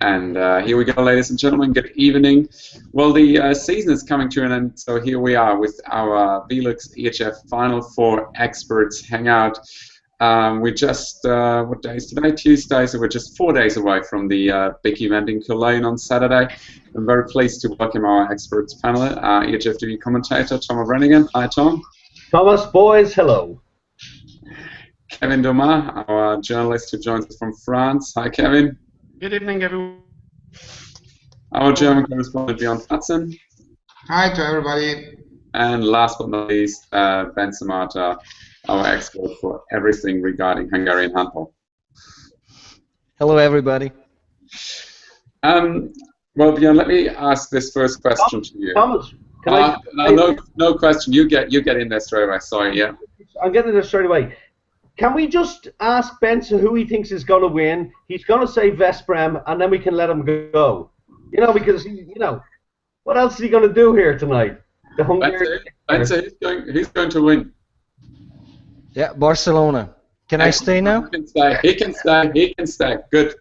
And here we go, ladies and gentlemen. Good evening. Well, the season is coming to an end, so here we are with our VELUX EHF Final 4 Experts Hangout. We just, what day is today? Tuesday, so we're just 4 days away from the big event in Cologne on Saturday. I'm very pleased to welcome our experts panel, EHF TV commentator Tom O'Brien. Hi, Tom. Thomas, boys, hello. Kevin Domas, our journalist who joins us from France. Hi, Kevin. Good evening, everyone. Our German correspondent, Björn. Hi to everybody. And last but not least, Bence, our expert for everything regarding Hungarian handball. Hello, everybody. Well, Björn, let me ask this first question to you. Thomas, no question. You get in there straight away. Sorry, yeah. I'm getting there straight away. Can we just ask Bence who he thinks is going to win? He's going to say Veszprém, and then we can let him go. You know, because, you know, what else is he going to do here tonight? The Hungarian. Bence, he's going to win. Yeah, Barcelona. Can I stay now? He can stay. He can stay. He can stay. Good.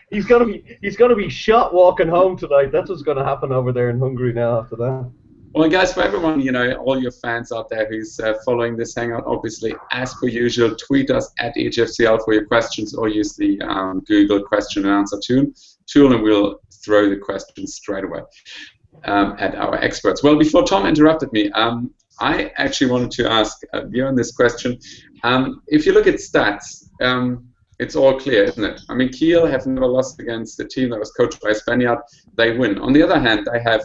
He's gonna be shot walking home tonight. That's what's going to happen over there in Hungary now after that. Well, guys, for everyone, you know, all your fans out there who's following this hangout, obviously, as per usual, tweet us at EHFCL for your questions, or use the Google question and answer tool, and we'll throw the questions straight away at our experts. Well, before Tom interrupted me, I actually wanted to ask Björn this question. If you look at stats, it's all clear, isn't it? I mean, Kiel have never lost against a team that was coached by a Spaniard. They win. On the other hand, they have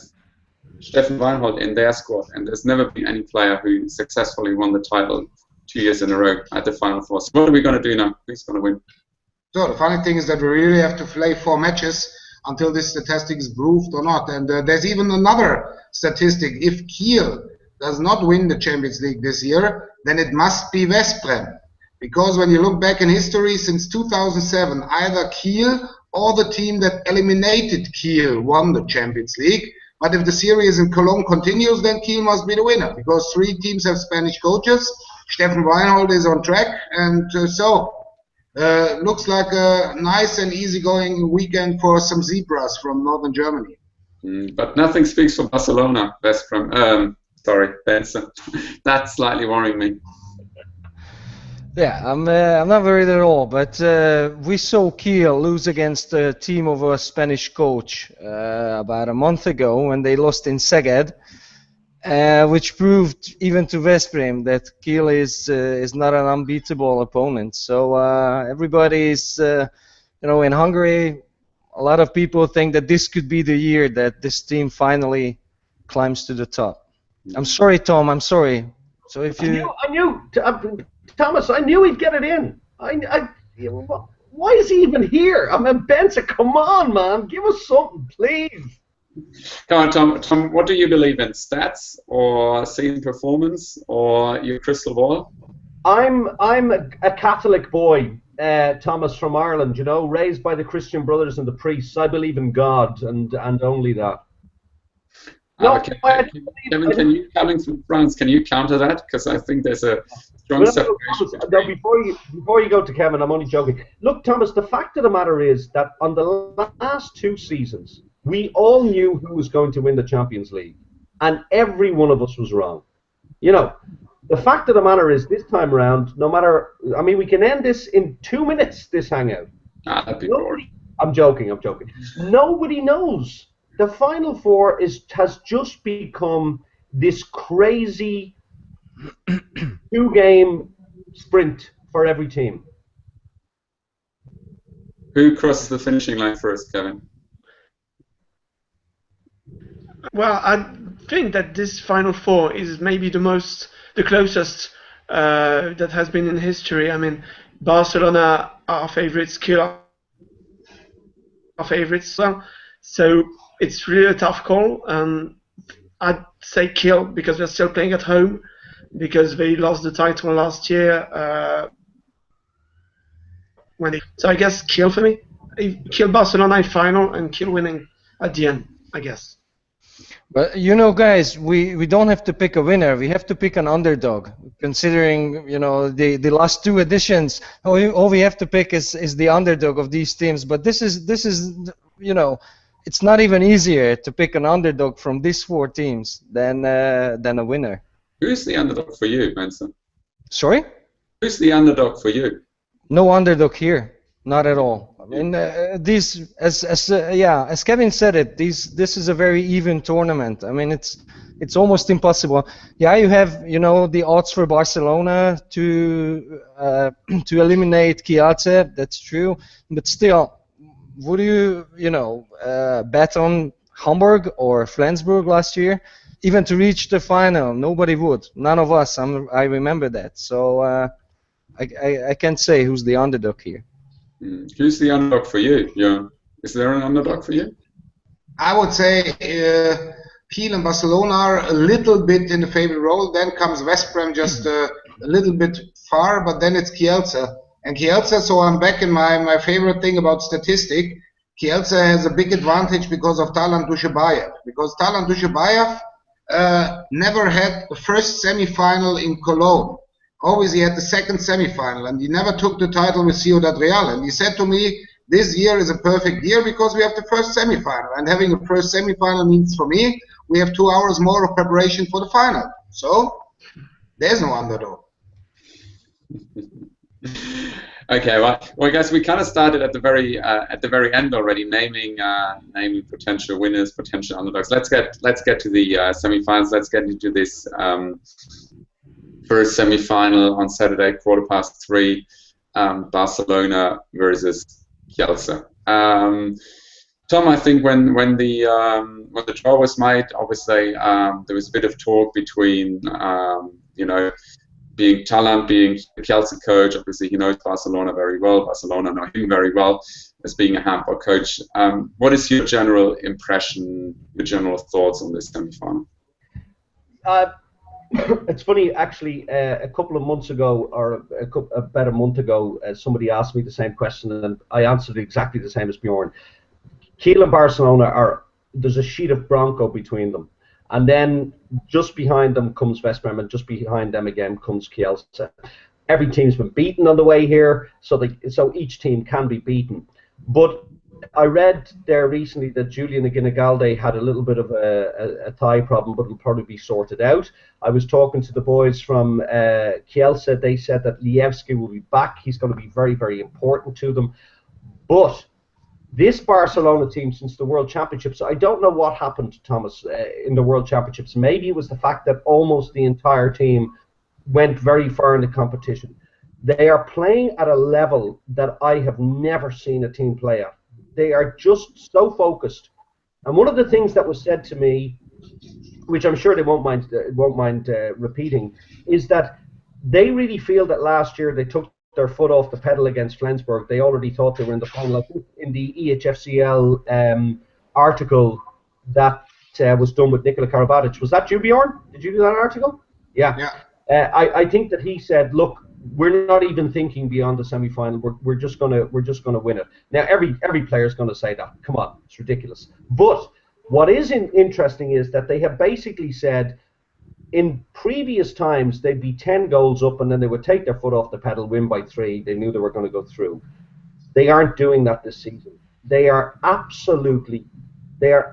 Steffen Weinhold in their squad, and there's never been any player who successfully won the title 2 years in a row at the Final Four. So what are we going to do now? Who's going to win? So the funny thing is that we really have to play 4 matches until this statistic is proved or not. And there's even another statistic. If Kiel does not win the Champions League this year, then it must be Veszprém. Because when you look back in history, since 2007, either Kiel or the team that eliminated Kiel won the Champions League. But if the series in Cologne continues, then Kiel must be the winner, because 3 teams have Spanish coaches. Steffen Weinhold is on track, and looks like a nice and easygoing weekend for some zebras from northern Germany. But nothing speaks for Barcelona, Veszprém. Sorry, Bence. That's slightly worrying me. Yeah, I'm not worried at all, but we saw Kiel lose against a team of a Spanish coach about a month ago when they lost in Szeged, which proved even to Veszprém that Kiel is not an unbeatable opponent. So everybody is, you know, in Hungary, a lot of people think that this could be the year that this team finally climbs to the top. I'm sorry, Tom. I'm sorry. So if you, I knew Thomas, I knew he'd get it in. Why is he even here? I mean, Bence, come on, man, give us something, please. Come on, Tom. What do you believe in? Stats, or seeing performance, or your crystal ball? I'm a Catholic boy, Thomas, from Ireland. You know, raised by the Christian brothers and the priests. I believe in God and only that. No, okay. Kevin, can you, coming from France, can you counter that? Because I think there's a strong separation. No, before you go to Kevin, I'm only joking. Look, Thomas, the fact of the matter is that on the last 2 seasons, we all knew who was going to win the Champions League, and every one of us was wrong. You know, the fact of the matter is, this time around, no matter, I mean, we can end this in 2 minutes, this hangout. That'd be boring. I'm joking. Nobody knows. The Final Four has just become this crazy 2-game sprint for every team. Who crosses the finishing line first, Kevin? Well, I think that this Final Four is maybe the closest that has been in history. I mean, Barcelona are favorites, Kiel are favorites. So it's really a tough call. I'd say Kiel because they're still playing at home, because they lost the title last year. So I guess Kiel for me. Kiel Barcelona in final and Kiel winning at the end, I guess. But you know, guys, we don't have to pick a winner. We have to pick an underdog. Considering the last two editions, all we have to pick is the underdog of these teams. But this is it's not even easier to pick an underdog from these four teams than a winner. Who's the underdog for you, Bence? Sorry? Who's the underdog for you? No underdog here, not at all. I mean, these, as Kevin said it, this is a very even tournament. I mean, it's almost impossible. Yeah, you have the odds for Barcelona to eliminate Kiel. That's true, but still, would you bet on Hamburg or Flensburg last year? Even to reach the final, nobody would. None of us. I remember that. So I can't say who's the underdog here. Who's the underdog for you, Björn? Is there an underdog for you? I would say Kiel and Barcelona are a little bit in the favorite role. Then comes Veszprém, just a little bit far, but then it's Kielce. And Kielce, so I'm back in my favorite thing about statistic. Kielce has a big advantage because of Talant Dushabayev. Because Talant Dushabayev never had the first semi-final in Cologne. Always he had the second semi-final, and he never took the title with Ciudad Real. And he said to me, this year is a perfect year because we have the first semi-final. And having a first semi-final means for me, we have 2 hours more of preparation for the final. So, there's no underdog. Okay, well, guys, we kind of started at the very end already, naming potential winners, potential underdogs. Let's get to the semi-finals. Let's get into this first semi-final on Saturday, 3:15, Barcelona versus Kielce. Tom, I think when the draw was made, obviously there was a bit of talk between being Talant, being the Kielce coach. Obviously he knows Barcelona very well. Barcelona know him very well as being a handball coach. What is your general impression, your general thoughts on this semi-final? It's funny, actually, a couple of months ago, or about a month ago, somebody asked me the same question, and I answered exactly the same as Björn. Kiel and Barcelona there's a sheet of Bronco between them. And then just behind them comes Veszprém, and just behind them again comes Kielce. Every team's been beaten on the way here, so each team can be beaten. But I read there recently that Julian Aginagalde had a little bit of a thigh problem, but it'll probably be sorted out. I was talking to the boys from Kielce. They said that Lievski will be back. He's going to be very, very important to them. But this Barcelona team, since the World Championships, I don't know what happened, Thomas, in the World Championships. Maybe it was the fact that almost the entire team went very far in the competition. They are playing at a level that I have never seen a team play at. They are just so focused. And one of the things that was said to me, which I'm sure they won't mind repeating, is that they really feel that last year they took their foot off the pedal against Flensburg. They already thought they were in the final. In the EHFCL article that was done with Nikola Karabatic. Was that you, Björn? Did you do that article? Yeah. I think that he said, look, we're not even thinking beyond the semi-final. We're just gonna win it. Now every player's gonna say that. Come on, it's ridiculous. But what is interesting is that they have basically said, in previous times they'd be 10 goals up and then they would take their foot off the pedal, win by 3. They knew they were going to go through. They aren't doing that this season. They are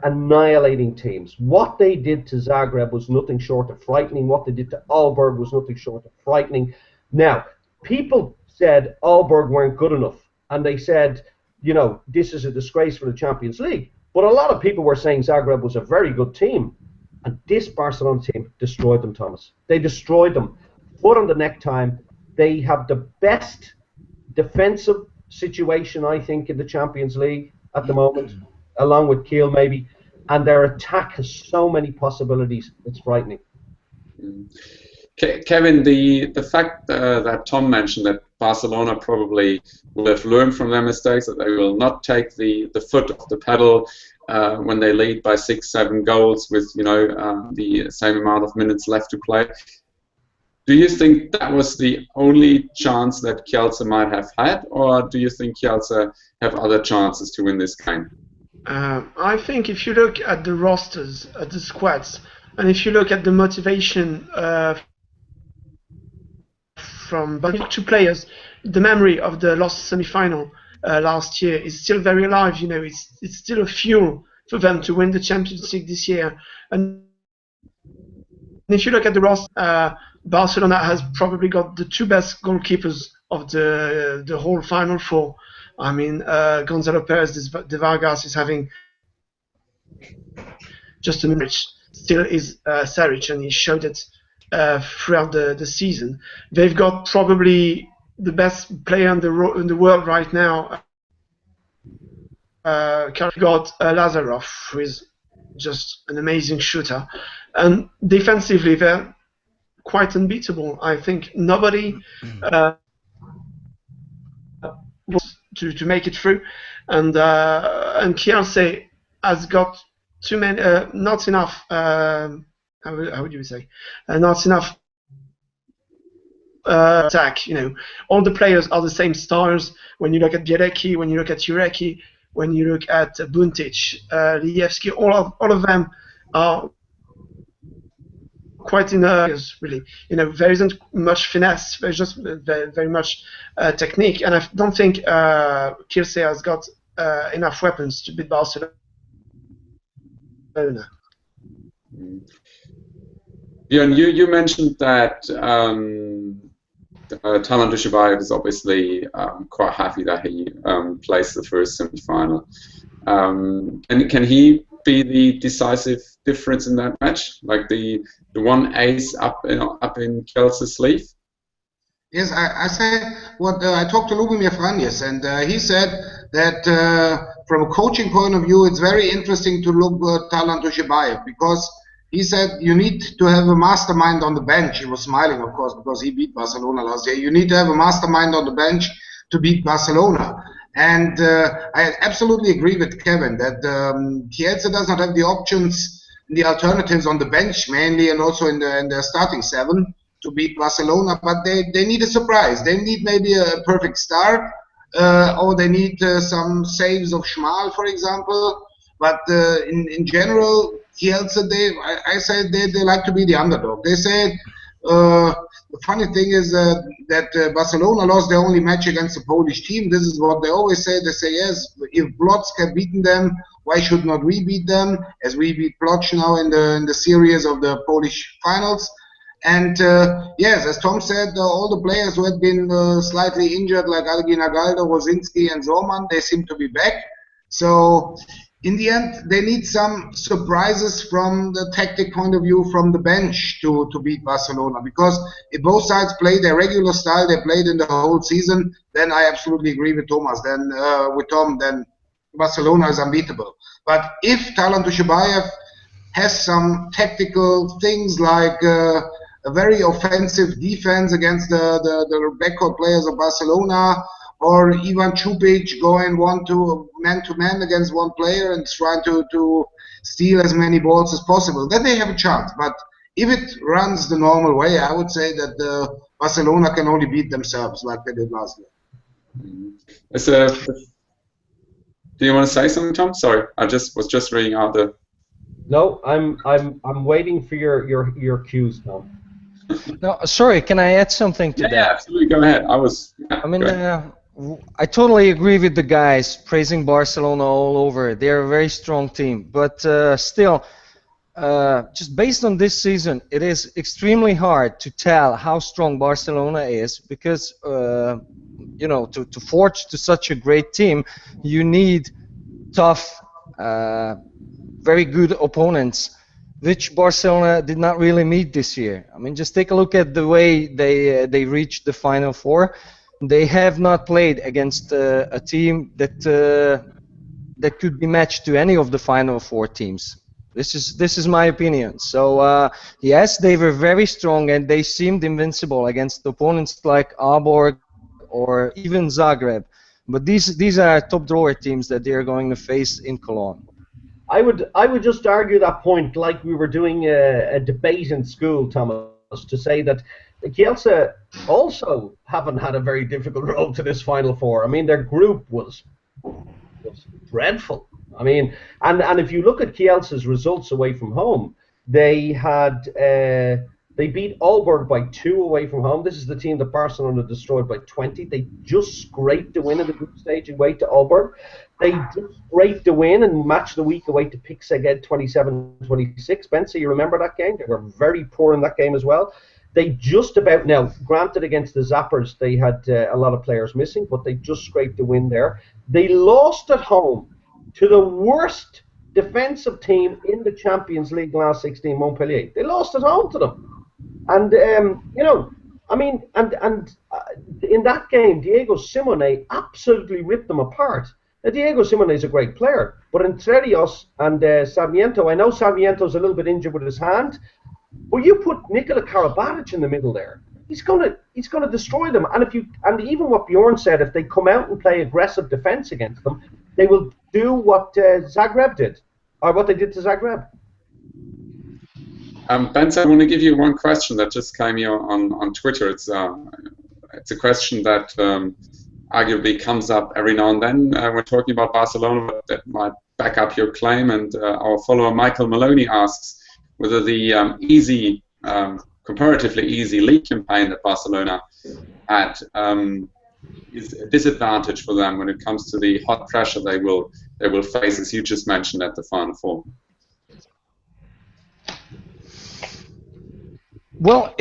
annihilating teams. What they did to Zagreb was nothing short of frightening. What they did to Aalborg was nothing short of frightening. Now, people said Aalborg weren't good enough, and they said, this is a disgrace for the Champions League. But a lot of people were saying Zagreb was a very good team. And this Barcelona team destroyed them, Thomas. They destroyed them. Foot on the neck time. They have the best defensive situation, I think, in the Champions League at the moment, along with Kiel maybe. And their attack has so many possibilities. It's frightening. Kevin, the fact that Tom mentioned that Barcelona probably will have learned from their mistakes, that they will not take the foot off the pedal when they lead by 6-7 goals with the same amount of minutes left to play. Do you think that was the only chance that Kielce might have had, or do you think Kielce have other chances to win this game? I think if you look at the rosters, at the squads, and if you look at the motivation from both two players, the memory of the lost semi-final last year is still very alive. You know, it's still a fuel for them to win the Champions League this year. And if you look at the roster, Barcelona has probably got the two best goalkeepers of the whole Final Four. I mean, Gonzalo Perez de Vargas is having just a minute. Still is Saric, and he showed it throughout the season. They've got probably the best player in the world right now. Got Lazarov, who is just an amazing shooter, and defensively they're quite unbeatable. I think nobody was to make it through, and Kiel has got too many, not enough. How would you say? Not enough attack. You know, all the players are the same stars. When you look at Bierecki, when you look at Jureki, when you look at Buntic, Lijewski, all of them are quite in areas, really. You know, there isn't much finesse. There's just very much technique, and I don't think Kiel has got enough weapons to beat Barcelona. Björn, you mentioned that Talan Dushabayev is obviously quite happy that he placed the first semi-final. And can he be the decisive difference in that match, like the one ace up in Kiel's sleeve? Yes, I said what I talked to Lubomir Franjes, and he said that from a coaching point of view, it's very interesting to look at Talan Dushabayev, because he said you need to have a mastermind on the bench. He was smiling, of course, because he beat Barcelona last year. You need to have a mastermind on the bench to beat Barcelona. And I absolutely agree with Kevin that Kiel does not have the options, the alternatives on the bench mainly, and also in the starting seven to beat Barcelona. But they need a surprise. They need maybe a perfect start, or they need some saves of Schmal, for example. But in general, Kiel, I say they like to be the underdog. They say the funny thing is that Barcelona lost their only match against a Polish team. This is what they always say. They say, yes, if Blotsk have beaten them, why should not we beat them? As we beat Blotsk now in the series of the Polish finals. And yes, as Tom said, all the players who had been slightly injured, like Algi Nagaldo, Rosinski, and Zorman, they seem to be back. So in the end, they need some surprises from the tactic point of view from the bench to beat Barcelona. Because if both sides play their regular style they played in the whole season, then I absolutely agree with Thomas. Then with Tom, then Barcelona is unbeatable. But if Talan Dushabayev has some tactical things like a very offensive defense against the backcourt players of Barcelona, or Ivan Čupić going man-to-man against one player and trying to steal as many balls as possible, then they have a chance. But if it runs the normal way, I would say that Barcelona can only beat themselves like they did last year. Do you want to say something, Tom? Sorry, I was just reading out the. No, I'm waiting for your cues, Tom. No, sorry. Can I add something to that? Yeah, absolutely. Go ahead. I mean, I totally agree with the guys praising Barcelona all over. They're a very strong team, but still, just based on this season, it is extremely hard to tell how strong Barcelona is, because you know, to forge to such a great team, you need tough, very good opponents, which Barcelona did not really meet this year. I mean, just take a look at the way they reached the Final Four. They have not played against a team that could be matched to any of the Final Four teams. This is my opinion. So yes, they were very strong and they seemed invincible against opponents like Aalborg or even Zagreb. But these are top drawer teams that they are going to face in Cologne. I would just argue that point like we were doing a debate in school, Thomas, to say that Kielce also haven't had a very difficult road to this Final Four. I mean, their group was dreadful. I mean, and if you look at Kielce's results away from home, they had they beat Aalborg by 2 away from home. This is the team that Barcelona destroyed by 20. They just scraped the win in the group stage away to Aalborg. They just scraped the win and match of the week away to Pick Szeged 27-26. Bence, you remember that game? They were very poor in that game as well. They just about, now granted against the Zappers they had a lot of players missing, but they just scraped the win there. They lost at home to the worst defensive team in the Champions League last 16, Montpellier. They lost at home to them. And, you know, I mean, and in that game, Diego Simone absolutely ripped them apart. Now, Diego Simone is a great player, but Entre Rios and Sarmiento, I know Sarmiento's a little bit injured with his hand, but you put Nikola Karabatic in the middle there, he's gonna destroy them. And even what Björn said, if they come out and play aggressive defense against them, they will do what Zagreb did, or what they did to Zagreb. Bence, I want to give you one question that just came here on Twitter. It's a question that arguably comes up every now and then when talking about Barcelona, but that might back up your claim. And our follower Michael Maloney asks whether the comparatively easy league campaign that Barcelona had is a disadvantage for them when it comes to the hot pressure they will face, as you just mentioned, at the Final Four. Well,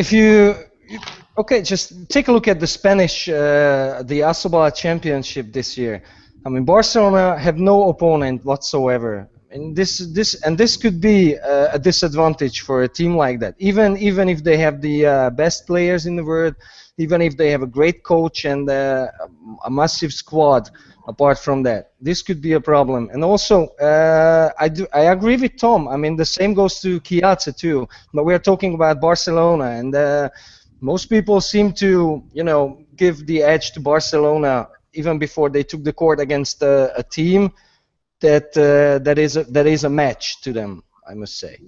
okay, just take a look at the Spanish, the ASOBA Championship this year. I mean, Barcelona have no opponent whatsoever, and this could be a disadvantage for a team like that. Even if they have the best players in the world, even if they have a great coach and a massive squad. Apart from that, this could be a problem. And also, I agree with Tom. I mean, the same goes to Kielce too. But we are talking about Barcelona, and most people seem to, you know, give the edge to Barcelona even before they took the court against a team that is a match to them, I must say.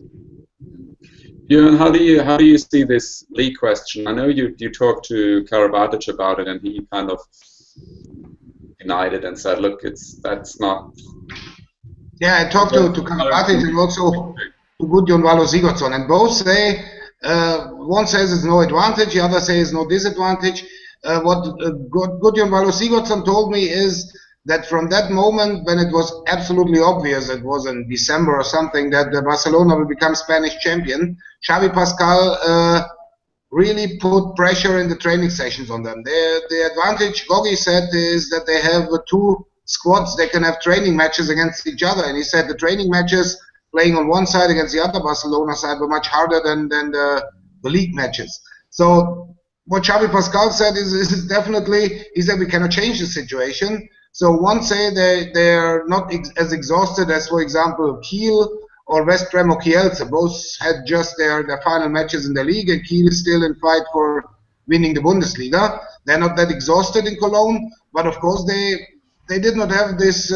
Björn, how do you see this league question? I know you talked to Karabatic about it, and he kind of denied it and said, "Look, that's not." Yeah, I talked to Karabatic and also to Gudjon Valo Sigurdsson, and both say one says it's no advantage, the other says no disadvantage. What Gudjon Valo Sigurdsson told me is that from that moment when it was absolutely obvious, it was in December or something, that Barcelona will become Spanish champion, Xavi Pascal really put pressure in the training sessions on them. The advantage, Gogi said, is that they have 2 squads. They can have training matches against each other. And he said the training matches playing on one side against the other Barcelona side were much harder than the league matches. So what Xavi Pascal said is definitely, he said we cannot change the situation. So one say they're not as exhausted as, for example, Kiel or Veszprém or Kielce. Both had just their final matches in the league, and Kiel is still in fight for winning the Bundesliga. They're not that exhausted in Cologne, but of course they did not have this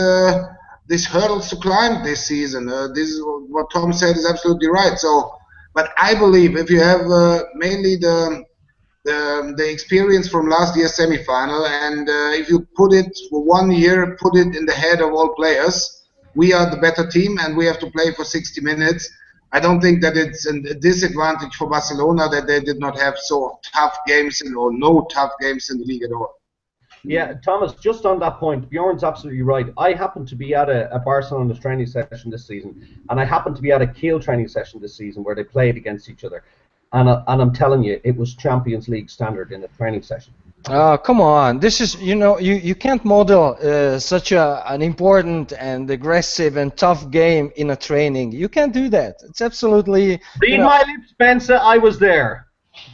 hurdles to climb this season. This is what Tom said is absolutely right. So, but I believe if you have mainly the experience from last year's semi-final, and if you put it for 1 year, put it in the head of all players, we are the better team and we have to play for 60 minutes. I don't think that it's a disadvantage for Barcelona that they did not have so tough games or no tough games in the league at all. Yeah, Thomas, just on that point, Björn's absolutely right. I happened to be at a Barcelona training session this season, and I happened to be at a Kiel training session this season where they played against each other. And I'm telling you, it was Champions League standard in a training session. Oh, come on. This is, you know, you can't model such an important and aggressive and tough game in a training. You can't do that. It's absolutely... Read my lips, Bence, I was there.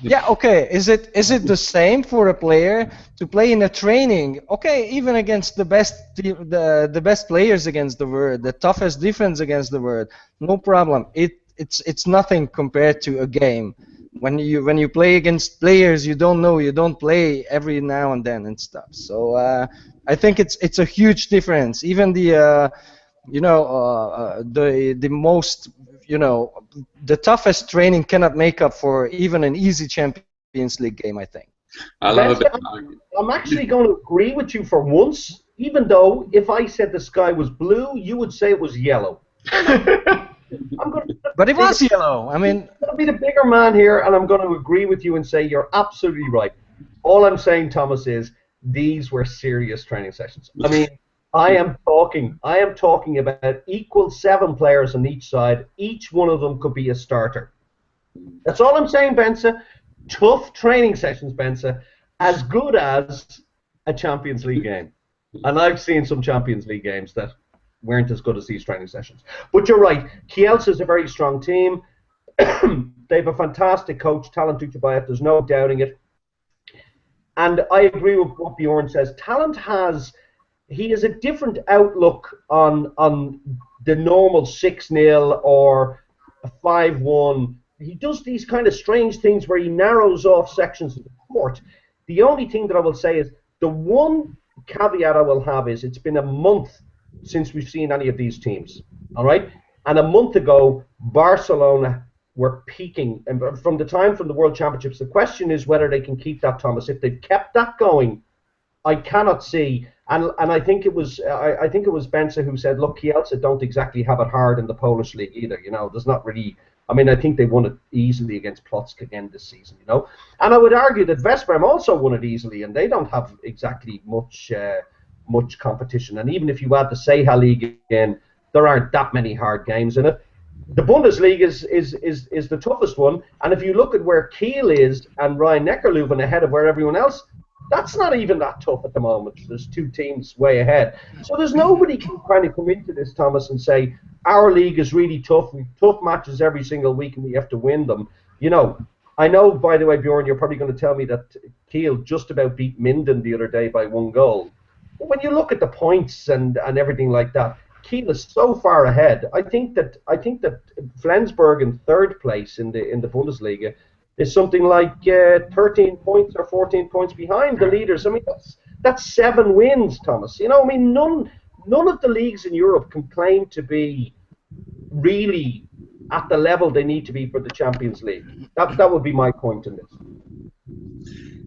Yeah, okay. Is it the same for a player to play in a training? Okay, even against the best players against the world, the toughest defense against the world, no problem. It's nothing compared to a game. When you play against players you don't know, you don't play every now and then and stuff. So I think it's a huge difference. Even the most, you know, the toughest training cannot make up for even an easy Champions League game, I think. I love it. I'm actually going to agree with you for once. even though if I said the sky was blue, you would say it was yellow. But it was yellow. I mean, I'm going to be the bigger man here, and I'm going to agree with you and say you're absolutely right. All I'm saying, Thomas, is these were serious training sessions. I mean, I am talking about equal 7 players on each side. Each one of them could be a starter. That's all I'm saying, Bence. Tough training sessions, Bence, as good as a Champions League game. And I've seen some Champions League games that weren't as good as these training sessions. But you're right. Kiel is a very strong team. They have a fantastic coach, Talent Duchabayev. There's no doubting it. And I agree with what Björn says. Talent has a different outlook on the normal 6-0 or a 5-1. He does these kind of strange things where he narrows off sections of the court. The only thing that I will say is the one caveat I will have is it's been a month since we've seen any of these teams. All right? And a month ago, Barcelona were peaking. And from the World Championships, the question is whether they can keep that, Thomas. If they've kept that going, I cannot see. And I think it was Bence who said, look, Kielce don't exactly have it hard in the Polish league either. You know, there's not really. I mean, I think they won it easily against Plock again this season. You know, and I would argue that Veszprém also won it easily, and they don't have exactly much competition. And even if you add the Seha League again, there aren't that many hard games in it. The Bundesliga is the toughest one, and if you look at where Kiel is and Rhein-Neckar-Löwen ahead of where everyone else, that's not even that tough at the moment. There's 2 teams way ahead. So there's nobody can kind of come into this, Thomas, and say, our league is really tough. We've tough matches every single week and we have to win them. You know, I know, by the way, Björn, you're probably going to tell me that Kiel just about beat Minden the other day by 1 goal. But when you look at the points and everything like that, Kiel is so far ahead. I think that Flensburg in 3rd place in the Bundesliga is something like 13 points or 14 points behind the leaders. I mean, that's 7 wins, Thomas. You know, I mean, none of the leagues in Europe can claim to be really at the level they need to be for the Champions League. That would be my point in this.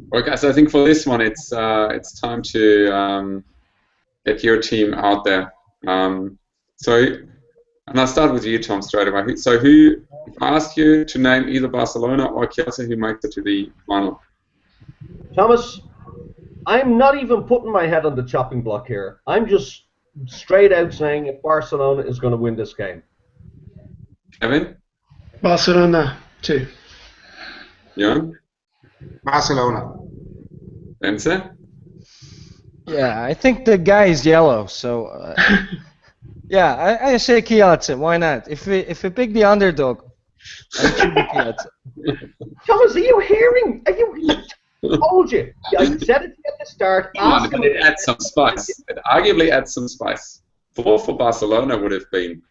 Well, guys, I think for this one, it's time to get your team out there. And I'll start with you, Tom, straight away. So who asked you to name either Barcelona or Kielce who makes it to the final? Thomas, I'm not even putting my head on the chopping block here. I'm just straight out saying if Barcelona is going to win this game. Kevin? Barcelona, 2. Björn? Barcelona. Bence? yeah, I think the guy is yellow, so yeah, I say Kielce. Why not? If we pick the underdog, I should be Kielce. Thomas, are you hearing? I told you. I said it at the start. But it adds some spice. It arguably adds some spice. 4 for Barcelona would have been.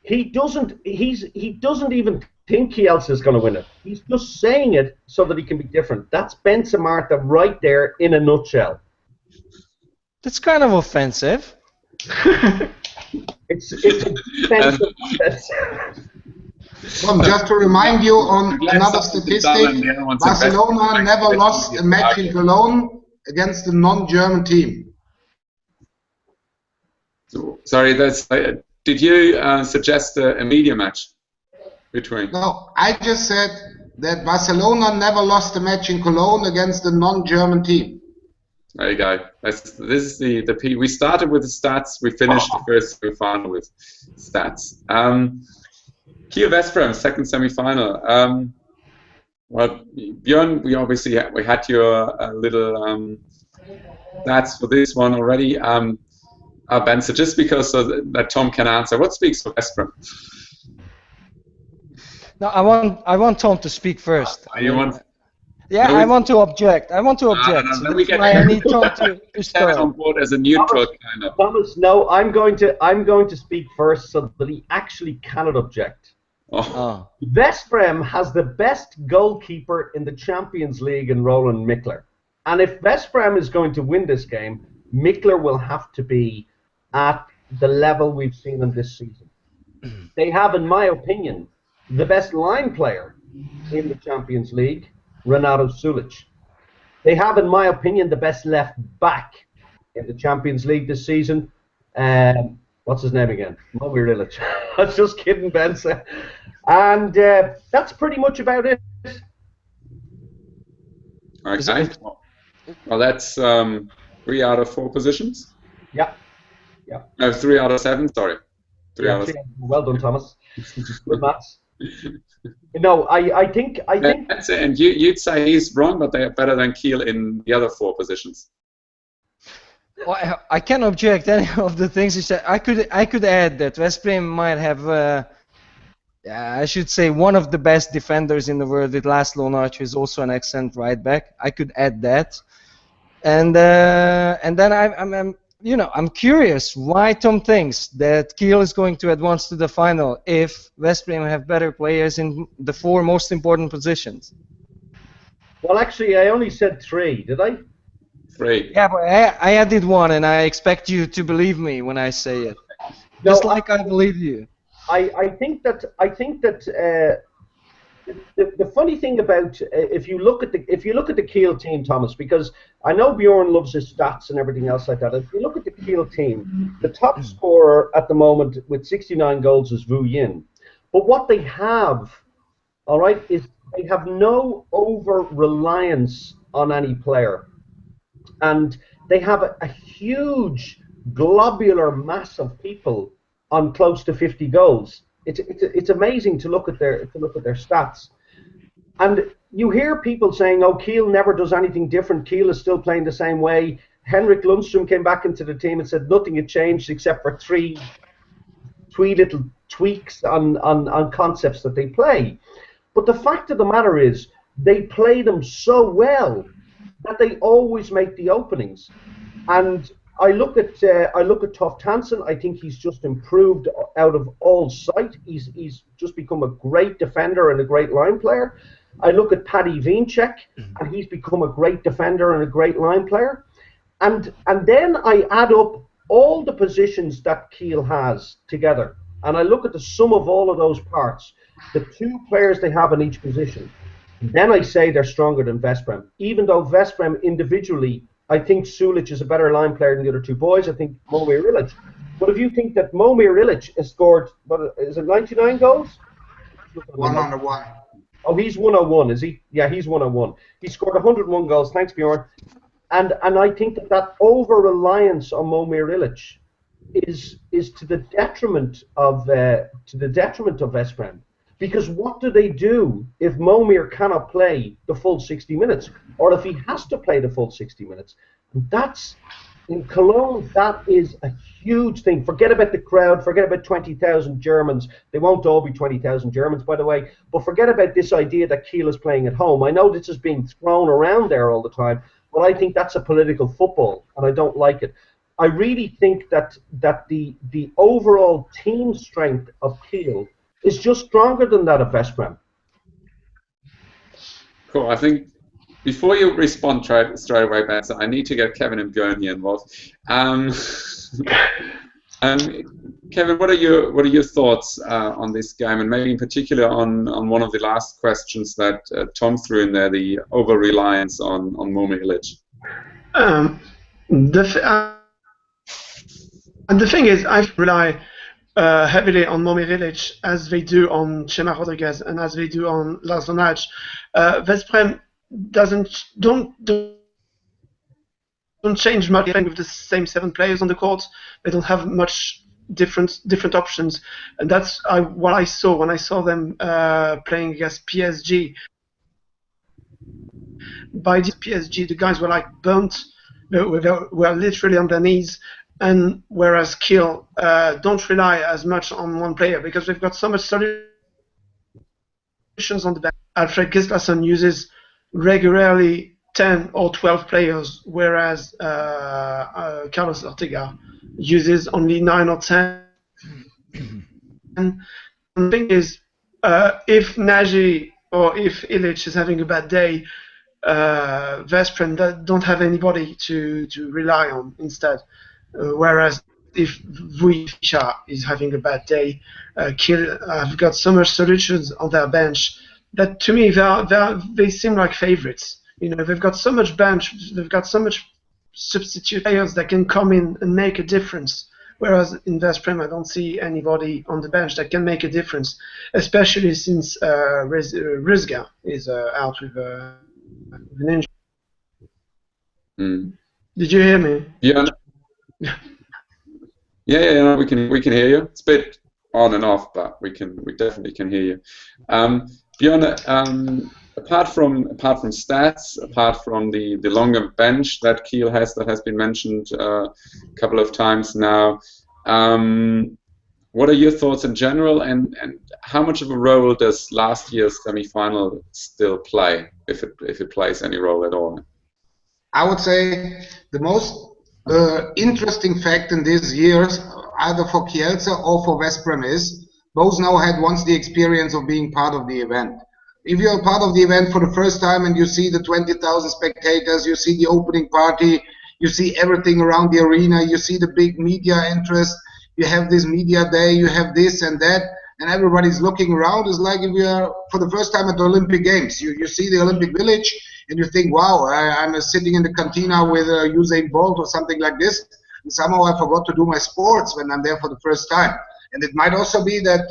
He doesn't even think Kielce is going to win it. He's just saying it so that he can be different. That's Bence Martha right there in a nutshell. That's kind of offensive. It's offensive. Just to remind you on another statistic, Barcelona never lost a match in Cologne against a non-German team. So, sorry, did you suggest a media match between? No, I just said that Barcelona never lost a match in Cologne against a non-German team. There you go. This is the P. We started with the stats. We finished the first semi-final with stats. Kiel Veszprém, second semi-final. Well, Björn, we obviously had your little stats for this one already. Bence, just because so that Tom can answer, what speaks for Veszprém? No, I want Tom to speak first. You want? Yeah, I want to object. I need Tom to start on board as a neutral kind of. Thomas, no, I'm going to speak first so that he actually cannot object. Oh. Veszprém has the best goalkeeper in the Champions League in Roland Mickler. And if Veszprém is going to win this game, Mickler will have to be at the level we've seen in this season. They have, in my opinion, the best line player in the Champions League, Renato Sulic. They have, in my opinion, the best left back in the Champions League this season. What's his name again? Momir Ilic. I was just kidding, Bence. And that's pretty much about it. Okay. Well, that's 3 out of 4 positions. Yeah. No, 3 out of 7. Sorry. 3 out of 7. Well done, Thomas. Good maths. No, I think. That's it. And you'd say he's wrong, but they're better than Kiel in the other 4 positions. Well, I can't object any of the things you said. I could add that Veszprém might have, I should say, one of the best defenders in the world with Laszlo Nagy, who is also an excellent right back. I could add that, and then I'm curious why Tom thinks that Kiel is going to advance to the final if Veszprém have better players in the 4 most important positions. Well, actually, I only said 3. Did I? 3. Yeah, but I added 1, and I expect you to believe me when I say it. No, Just like I believe you. I think that the funny thing about if you look at the Kiel team, Thomas, because I know Björn loves his stats and everything else like that. If you look at the Kiel team, the top scorer at the moment with 69 goals is Vu Yin. But what they have, all right, is they have no over-reliance on any player. And they have a huge globular mass of people on close to 50 goals. It's amazing to look at their stats. And you hear people saying, "Oh, Kiel never does anything different. Kiel is still playing the same way." Henrik Lundström came back into the team and said nothing had changed except for three little tweaks on concepts that they play. But the fact of the matter is, they play them so well that they always make the openings. And I look at Toft Hansen. I think he's just improved out of all sight. He's just become a great defender and a great line player. I look at Paddy Wienczek, and he's become a great defender and a great line player. And then I add up all the positions that Kiel has together, and I look at the sum of all of those parts, the 2 players they have in each position. Then I say they're stronger than Veszprém, even though Veszprém individually, I think Sulic is a better line player than the other 2 boys. I think Momir Ilic. But if you think that Momir Ilic has scored, what is it, 99 goals? 101. Oh, he's 101, is he? Yeah, he's 101. He scored 101 goals. Thanks, Björn. And I think that over-reliance on Momir Ilic is to the detriment of Veszprém. Because what do they do if Momir cannot play the full 60 minutes, or if he has to play the full 60 minutes? And that's, in Cologne, that is a huge thing. Forget about the crowd, forget about 20,000 Germans. They won't all be 20,000 Germans, by the way, but forget about this idea that Kiel is playing at home. I know this is being thrown around there all the time, but I think that's a political football, and I don't like it. I really think that the overall team strength of Kiel is just stronger than that of Veszprém. Cool. I think before you respond straight away, Bence, I need to get Kevin and Björn here involved. Kevin, what are your thoughts on this game, and maybe in particular on one of the last questions that Tom threw in there, the over-reliance on Momir Ilic? The thing is, I rely heavily on Momir Ilic as they do on Chema Rodriguez and as they do on Laszlo Nagy. Veszprém don't change much with the same 7 players on the court. They don't have much different options, and that's what I saw when I saw them playing against PSG. By this PSG, the guys were like burnt. They were literally on their knees. And whereas Kiel don't rely as much on one player because they've got so much solutions on the bench. Alfred Gislason uses regularly 10 or 12 players, whereas Carlos Ortega uses only 9 or 10. And the thing is, if Nagy or if Ilic is having a bad day, Veszprém don't have anybody to rely on instead. Whereas if Vujica is having a bad day, Kiel have got so much solutions on their bench that to me they seem like favorites. You know, they've got so much bench, they've got so much substitute players that can come in and make a difference. Whereas in Veszprém, I don't see anybody on the bench that can make a difference, especially since Rizga is out with an injury. Mm. Did you hear me? Yeah. Yeah, we can hear you. It's a bit on and off, but we definitely can hear you. Björn, apart from stats, apart from the longer bench that Kiel has, that has been mentioned a couple of times now, what are your thoughts in general, and how much of a role does last year's semi-final still play, if it plays any role at all? I would say the most interesting fact in these years, either for Kielce or for Veszprém, is both now had once the experience of being part of the event. If you're part of the event for the first time and you see the 20,000 spectators, you see the opening party, you see everything around the arena, you see the big media interest, you have this media day, you have this and that, and everybody's looking around. It's like if you are for the first time at the Olympic Games. You see the Olympic Village and you think, wow, I'm sitting in the cantina with Usain Bolt or something like this, and somehow I forgot to do my sports when I'm there for the first time. And it might also be that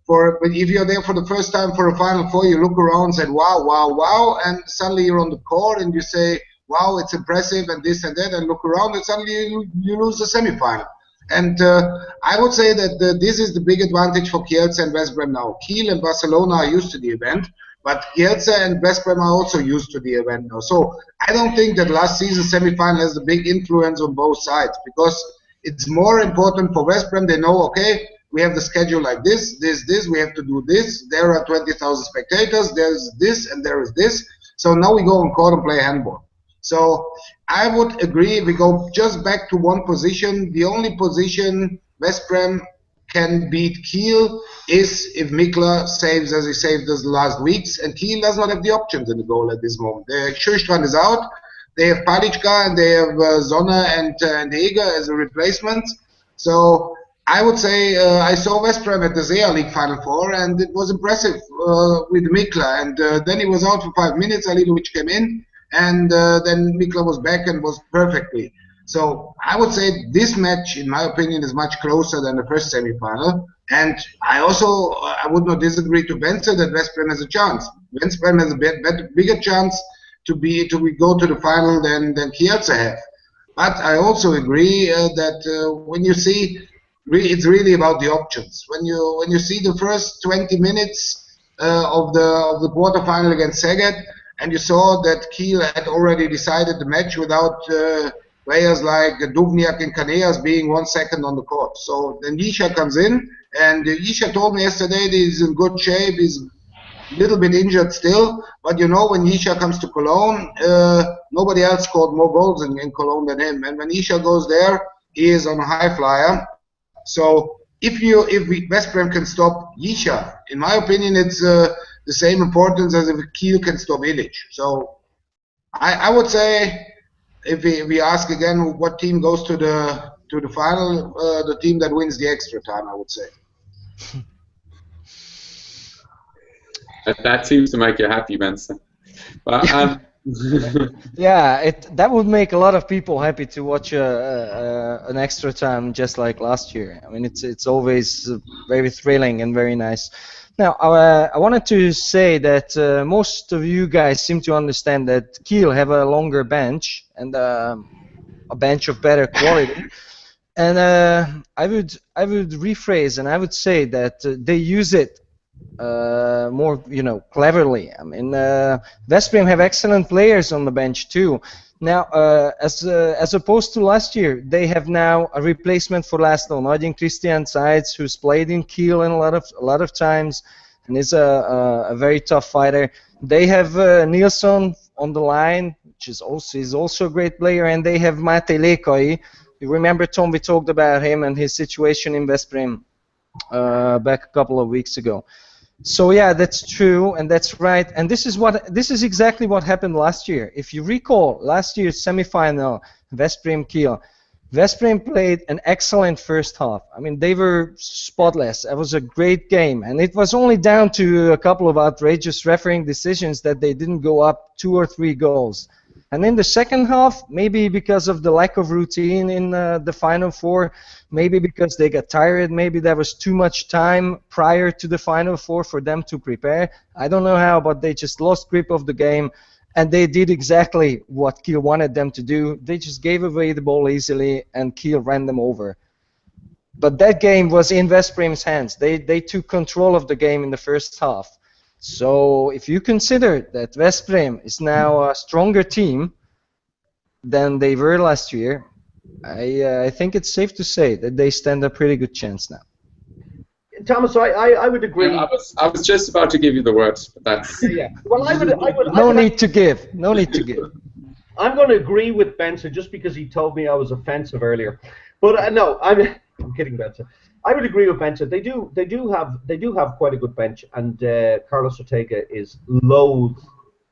but if you're there for the first time for a Final Four, you look around and say, wow, wow, wow, and suddenly you're on the court and you say, wow, it's impressive and this and that, and look around and suddenly you lose the semifinal. And I would say that this is the big advantage for Kielce and Veszprém now. Kiel and Barcelona are used to the event, but Kielce and Veszprém are also used to the event now. So I don't think that last season's semifinal has a big influence on both sides, because it's more important for Veszprém. They know, okay, we have the schedule like this, we have to do this. There are 20,000 spectators, there's this, and there is this. So now we go on court and play handball. So I would agree, if we go just back to one position, the only position Veszprém can beat Kiel is if Mikla saves as he saved us the last weeks, and Kiel does not have the options in the goal at this moment. Schustrand is out, they have Palicka and they have Zonne and Eger as a replacement. So I would say I saw Veszprém at the ZEA League Final Four, and it was impressive with Mikla. And then he was out for 5 minutes, Alilovic came in, and then Mikla was back and was perfectly. So I would say this match, in my opinion, is much closer than the first semi-final. And I would not disagree to Bence that Veszprém has a chance. Veszprém has a bigger chance to go to the final than Kielce have. But I also agree that when you see, it's really about the options. When you see the first 20 minutes of the quarterfinal against Szeged, and you saw that Kiel had already decided the match without players like Duvniak and Caneas being 1 second on the court. So then Yisha comes in, and Yisha told me yesterday that he's in good shape. He's a little bit injured still, but you know, when Yisha comes to Cologne, nobody else scored more goals in Cologne than him. And when Yisha goes there, he is on a high flyer. So if Veszprém can stop Yisha, in my opinion, it's the same importance as if Kiel can stop Ilic. So I would say, if we ask again what team goes to the final, the team that wins the extra time, I would say. That seems to make you happy, Bence. But, yeah, that would make a lot of people happy to watch an extra time just like last year. I mean, it's always very thrilling and very nice. Now, I wanted to say that most of you guys seem to understand that Kiel have a longer bench and a bench of better quality. And I would rephrase and I would say that they use it more, cleverly. I mean, Veszprém have excellent players on the bench too. Now, as opposed to last year, they have now a replacement for László Nagy, Christian Seitz, who's played in Kiel in a lot of times and is a very tough fighter. They have Nilsson on the line, which is also a great player, and they have Máté Lékai. You remember, Tom, we talked about him and his situation in Veszprém back a couple of weeks ago. So yeah, that's true and that's right, and this is exactly what happened last year. If you recall last year's semifinal, Veszprém-Kiel, Veszprém played an excellent first half. I mean, they were spotless. It was a great game, and it was only down to a couple of outrageous refereeing decisions that they didn't go up 2 or 3 goals. And in the second half, maybe because of the lack of routine in the Final Four, maybe because they got tired, maybe there was too much time prior to the Final Four for them to prepare. I don't know how, but they just lost grip of the game, and they did exactly what Kiel wanted them to do. They just gave away the ball easily, and Kiel ran them over. But that game was in Veszprém's hands. They took control of the game in the first half. So if you consider that Veszprém is now a stronger team than they were last year, I think it's safe to say that they stand a pretty good chance now. Thomas, I would agree. I was just about to give you the words, but that's... Yeah. Well, I would No need to give. No need to give. I'm going to agree with Bence just because he told me I was offensive earlier. But no, I'm kidding, Bence. I would agree with Bence. They do have quite a good bench, and Carlos Ortega is loath,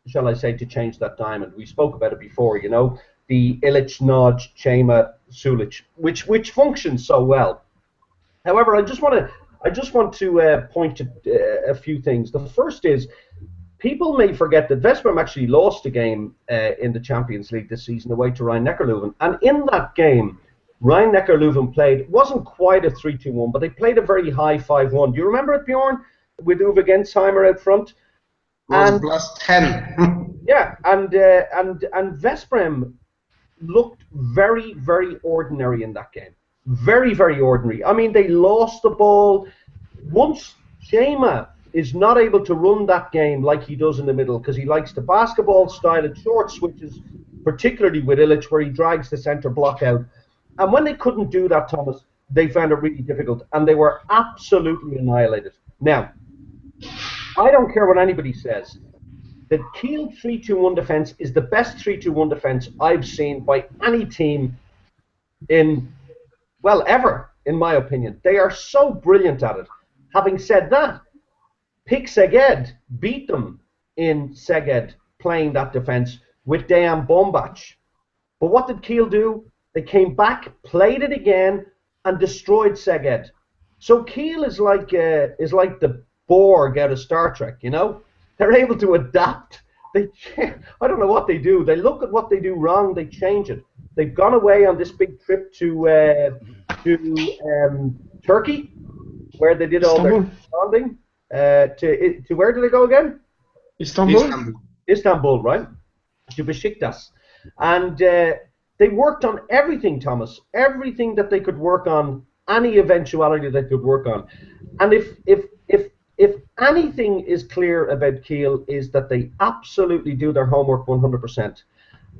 shall I say, to change that diamond. We spoke about it before, you know, the Ilic, Nodge, Chema, Sulic, which functions so well. However, I just want to point to a few things. The first is, people may forget that Veszprém actually lost a game in the Champions League this season away to Rhein-Neckar-Löwen, and in that game, Rhein-Neckar-Löwen played, wasn't quite a 3-2-1, but they played a very high 5-1. Do you remember it, Björn, with Uwe Gensheimer out front? And plus 10. Yeah, and Veszprém looked very, very ordinary in that game. Very, very ordinary. I mean, they lost the ball. Once Chema is not able to run that game like he does in the middle, because he likes the basketball style and short switches, particularly with Ilic, where he drags the centre block out. And when they couldn't do that, Thomas, they found it really difficult, and they were absolutely annihilated. Now, I don't care what anybody says. The Kiel 3-2-1 defence is the best 3-2-1 defence I've seen by any team in, well, ever, in my opinion. They are so brilliant at it. Having said that, Pick Szeged beat them in Szeged playing that defence with Dejan Bombac. But what did Kiel do? They came back, played it again, and destroyed Szeged. So Kiel is like the Borg out of Star Trek, you know? They're able to adapt. I don't know what they do. They look at what they do wrong, they change it. They've gone away on this big trip to Turkey, where they did all their responding. To where did they go again? Istanbul, right? To Besiktas. And they worked on everything, Thomas. Everything that they could work on, any eventuality they could work on. And if anything is clear about Kiel, is that they absolutely do their homework 100%.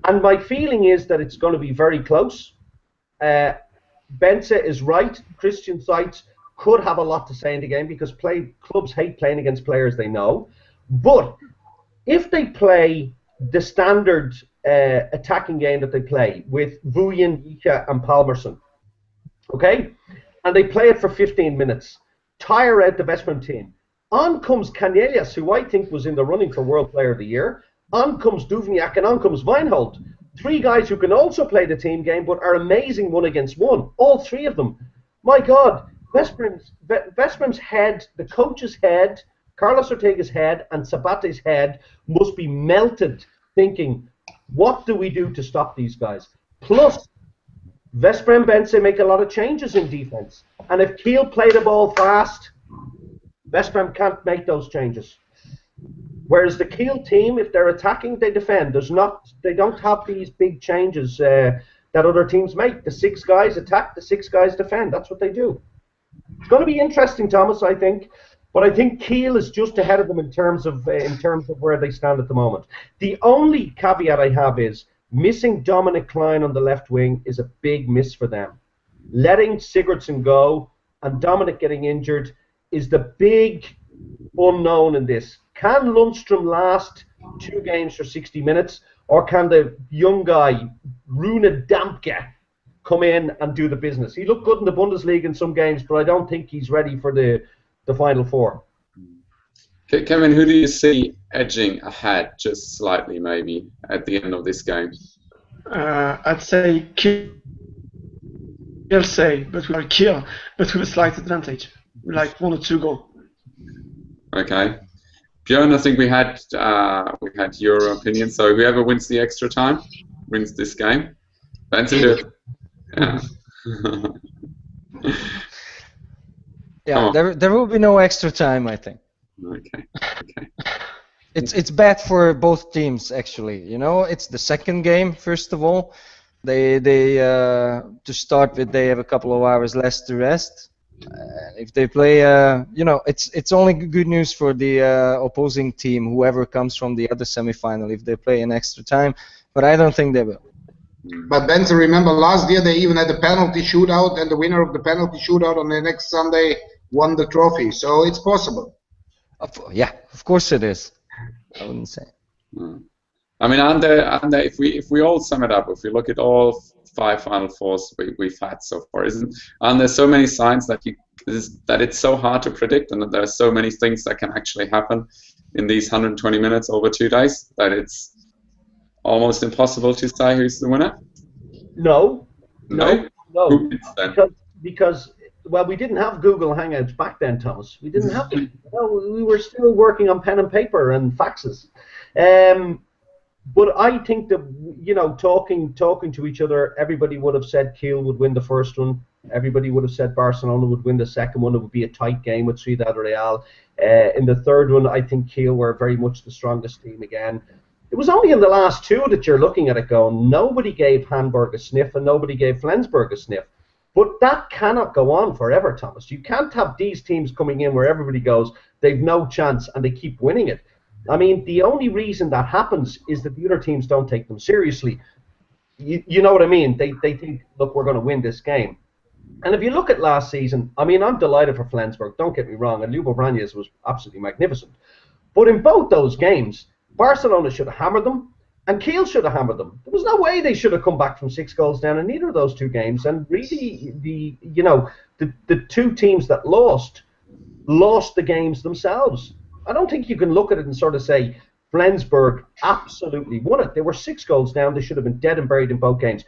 And my feeling is that it's going to be very close. Bence is right. Christian Seitz could have a lot to say in the game because clubs hate playing against players they know. But if they play the standard attacking game that they play with Vujen, Yika, and Palmerson, okay, and they play it for 15 minutes, tire out the Veszprém team. On comes Canellas, who I think was in the running for World Player of the Year. On comes Duvniak, and on comes Weinhold. Three guys who can also play the team game, but are amazing 1-against-1. All three of them. My God, Veszprém's head, the coach's head, Carlos Ortega's head, and Sabate's head must be melted, thinking, what do we do to stop these guys? Plus, Veszprém Bence make a lot of changes in defense, and if Kiel play the ball fast, Veszprém can't make those changes. Whereas the Kiel team, if they're attacking, they defend. They don't have these big changes that other teams make. The 6 guys attack, the 6 guys defend. That's what they do. It's going to be interesting, Thomas, I think. But I think Kiel is just ahead of them in terms of where they stand at the moment. The only caveat I have is missing Dominic Klein on the left wing is a big miss for them. Letting Sigurdsson go and Dominic getting injured is the big unknown in this. Can Lundstrom last 2 games for 60 minutes, or can the young guy, Rune Dampke, come in and do the business? He looked good in the Bundesliga in some games, but I don't think he's ready for the Final Four. Kevin, who do you see edging ahead just slightly, maybe, at the end of this game? I'd say Kiel, but with a slight advantage, like 1 or 2 goals. Okay. Björn, I think we had your opinion. So whoever wins the extra time wins this game. Bence, yeah. Yeah, there will be no extra time, I think. Okay. It's bad for both teams, actually. You know, it's the second game. First of all, they to start with, they have a couple of hours less to rest. If they play, you know, it's only good news for the opposing team, whoever comes from the other semifinal, if they play in extra time. But I don't think they will. But Bence, remember last year they even had a penalty shootout, and the winner of the penalty shootout on the next Sunday won the trophy. So it's possible. Yeah, of course it is. I wouldn't say. I mean, and if we all sum it up, if we look at all 5 Final Fours we've had so far, and there's so many signs that it's so hard to predict, and that there are so many things that can actually happen in these 120 minutes over 2 days that it's almost impossible to say who's the winner. No. Who wins then? Because well, we didn't have Google Hangouts back then, Thomas. We didn't have them. We were still working on pen and paper and faxes. But I think that, you know, talking to each other, everybody would have said Kiel would win the first one. Everybody would have said Barcelona would win the second one. It would be a tight game with Ciudad Real. In the third one, I think Kiel were very much the strongest team again. It was only in the last 2 that you're looking at it going, nobody gave Hamburg a sniff and nobody gave Flensburg a sniff. But that cannot go on forever, Thomas. You can't have these teams coming in where everybody goes, they've no chance, and they keep winning it. I mean, the only reason that happens is that the other teams don't take them seriously. You know what I mean? They think, look, we're going to win this game. And if you look at last season, I mean, I'm delighted for Flensburg, don't get me wrong, and Lubo Vranjes was absolutely magnificent. But in both those games, Barcelona should have hammered them, and Kiel should have hammered them. There was no way they should have come back from 6 goals down in either of those 2 games. And really, the 2 teams that lost the games themselves. I don't think you can look at it and sort of say Flensburg absolutely won it. They were 6 goals down. They should have been dead and buried in both games.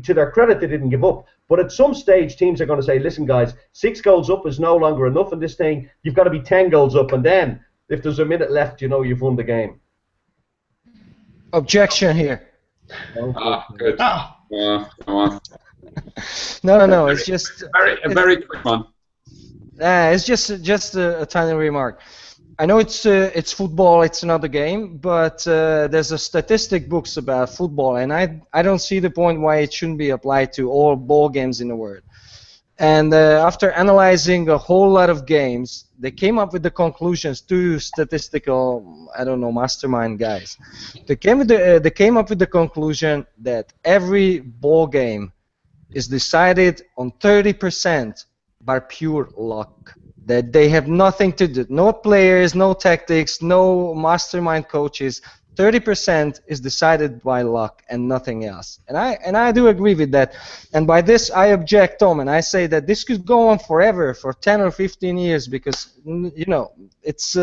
To their credit, they didn't give up. But at some stage, teams are going to say, listen, guys, 6 goals up is no longer enough in this thing. You've got to be 10 goals up. And then, if there's a minute left, you know you've won the game. Objection here. Good. Come on. No. It's just a very quick one. It's just a tiny remark. I know it's football. It's another game, but there's a statistic books about football, and I don't see the point why it shouldn't be applied to all ball games in the world. And after analyzing a whole lot of games, they came up with the conclusions. 2 statistical, I don't know, mastermind guys. They came up with the conclusion that every ball game is decided on 30% by pure luck. That they have nothing to do, no players, no tactics, no mastermind coaches. 30% is decided by luck and nothing else. And I do agree with that. And by this I object, Tom, and I say that this could go on forever, for 10 or 15 years, because you know it's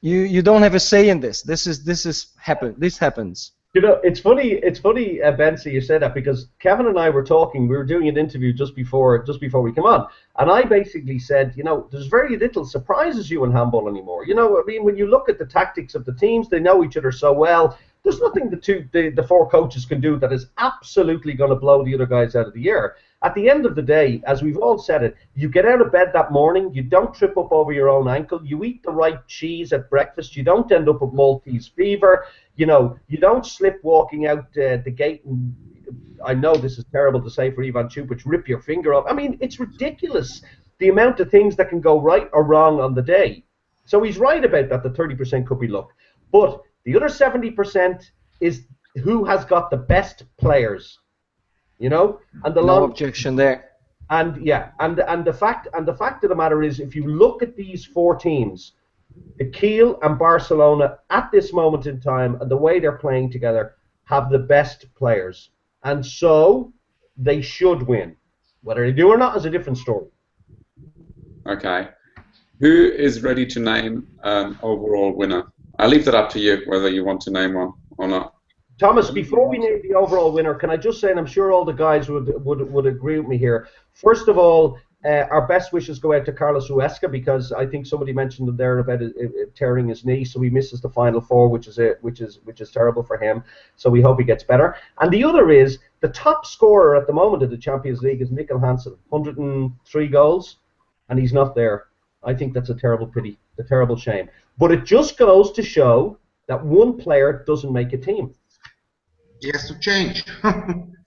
you don't have a say in this. This happens. You know, it's funny, Bence, you said that, because Kevin and I were talking. We were doing an interview just before we came on, and I basically said, you know, there's very little surprises you in handball anymore. You know, I mean, when you look at the tactics of the teams, they know each other so well. There's nothing the 4 coaches can do that is absolutely going to blow the other guys out of the air. At the end of the day, as we've all said it, you get out of bed that morning, you don't trip up over your own ankle, you eat the right cheese at breakfast, you don't end up with Maltese fever, you know, you don't slip walking out the gate, and I know this is terrible to say for Ivan Čupić, rip your finger off. I mean, it's ridiculous, the amount of things that can go right or wrong on the day. So he's right about that, the 30% could be luck. But the other 70% is who has got the best players. You know, and the no objection there. And yeah, and the fact of the matter is, if you look at these 4 teams, the Kiel and Barcelona at this moment in time, and the way they're playing together, have the best players, and so they should win. Whether they do or not is a different story. Okay, who is ready to name an overall winner? I'll leave that up to you whether you want to name one or not. Thomas, before we name the overall winner, can I just say, and I'm sure all the guys would agree with me here, first of all, Our best wishes go out to Carlos Huesca, because I think somebody mentioned there about tearing his knee, so he misses the Final Four, which is terrible for him. So we hope he gets better. And the other is the top scorer at the moment of the Champions League is Mikkel Hansen, 103 goals, and he's not there. I think that's a terrible pity, a terrible shame. But it just goes to show that one player doesn't make a team. He has to change.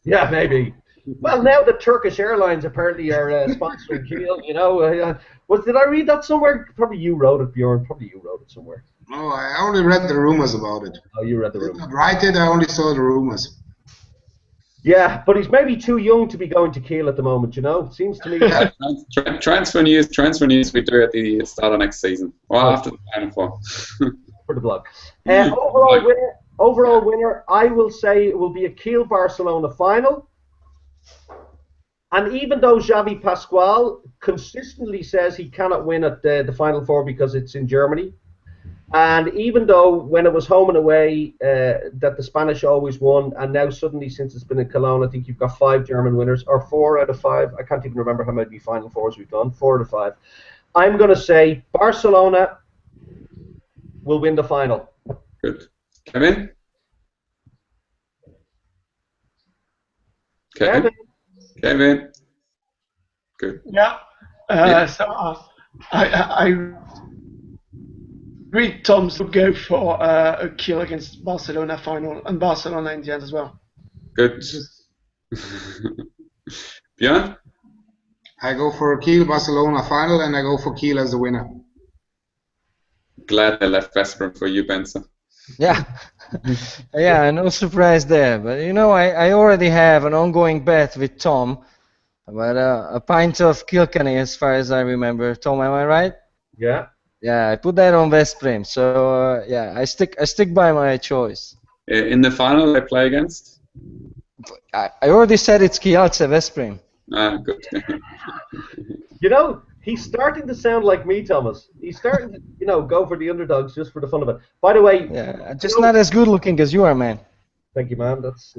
Yeah, maybe. Well, now the Turkish Airlines apparently are sponsoring Kiel, you know. Did I read that somewhere? Probably you wrote it, Björn. Probably you wrote it somewhere. No, I only read the rumors about it. Oh, you read the I did rumors. not write it, I only saw the rumors. Yeah, but he's maybe too young to be going to Kiel at the moment, you know? It seems to me. Transfer news we do at the start of next season, or after the Final Four. For the blog. Overall winner, I will say it will be a Kiel-Barcelona final. And even though Xavi Pascual consistently says he cannot win at the Final Four because it's in Germany, and even though when it was home and away that the Spanish always won, and now suddenly since it's been in Cologne, I think you've got 5 German winners, or 4 out of 5. I can't even remember how many Final Fours we've done. 4 out of 5. I'm going to say Barcelona will win the final. Good. Kevin? Kevin? Good. Yeah. So I read Tom's would go for a Kiel against Barcelona final, and Barcelona in the end as well. Good. Björn? I go for a Kiel-Barcelona final, and I go for Kiel as the winner. Glad they left Veszprém for you, Bence. Yeah, yeah, no surprise there. But you know, I already have an ongoing bet with Tom about a pint of Kilkenny, as far as I remember. Tom, am I right? Yeah. Yeah, I put that on Veszprém. So yeah, I stick by my choice. In the final, they play against? I already said it's Kielce Veszprém. Ah, good. You know, he's starting to sound like me, Thomas. He's starting to, you know, go for the underdogs just for the fun of it. By the way, yeah, just not as good looking as you are, man. Thank you, man. That's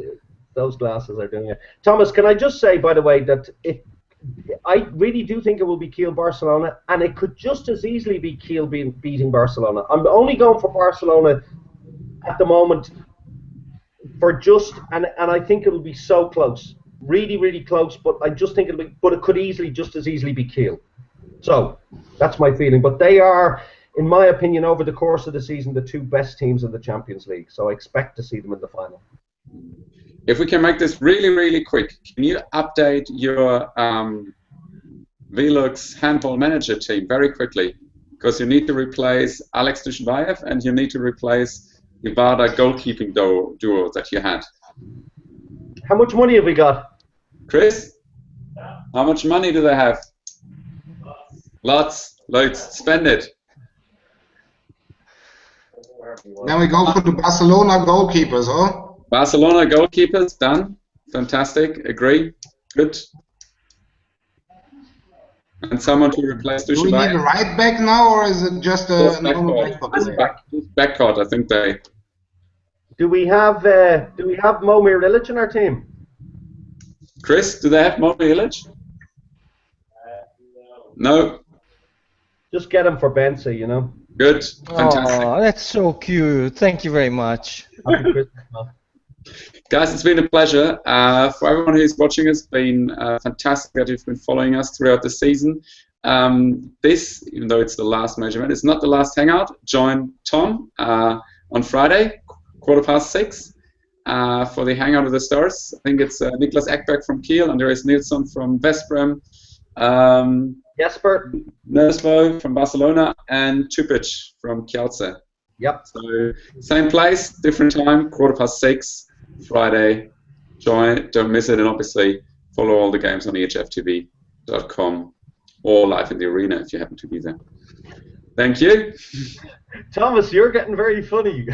those glasses are doing it. Thomas, can I just say, by the way, that I really do think it will be Kiel Barcelona, and it could just as easily be Kiel beating Barcelona. I'm only going for Barcelona at the moment for just, and I think it will be so close. Really, really close, but I just think but it could just as easily be Kiel. So that's my feeling. But they are, in my opinion, over the course of the season, the 2 best teams in the Champions League. So I expect to see them in the final. If we can make this really, really quick, can you update your VELUX Handball manager team very quickly? Because you need to replace Alex Dushbayev and you need to replace the Vada goalkeeping duo that you had. How much money have we got? Chris? How much money do they have? Lots. Spend it. Then we go for the Barcelona goalkeepers, huh? Barcelona goalkeepers, done. Fantastic. Agree. Good. And someone to replace Do we need a right back now, or is it just a normal backcourt? I think they. Do we have Momir Ilic in our team? Chris, do they have Momir Ilic? No. Just get him for Bence, you know. Good. Fantastic. Oh, that's so cute. Thank you very much. Happy Christmas, man. Guys, it's been a pleasure. For everyone who's watching, it's been fantastic that you've been following us throughout the season. This, even though it's the last major event, it's not the last Hangout. Join Tom on Friday, 6:15, for the Hangout of the Stars. I think it's Niklas Ekberg from Kiel, Andreas Nilsson from Veszprém, Jesper Nersbo from Barcelona, and Tupic from Kielce. Yep. So same place, different time, 6:15, Friday. Join, don't miss it, and obviously follow all the games on ehftv.com or live in the arena if you happen to be there. Thank you. Thomas, you're getting very funny.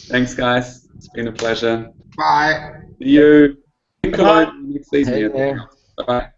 Thanks, guys. It's been a pleasure. Bye. See you. Bye. Next season. Hey there. Bye-bye.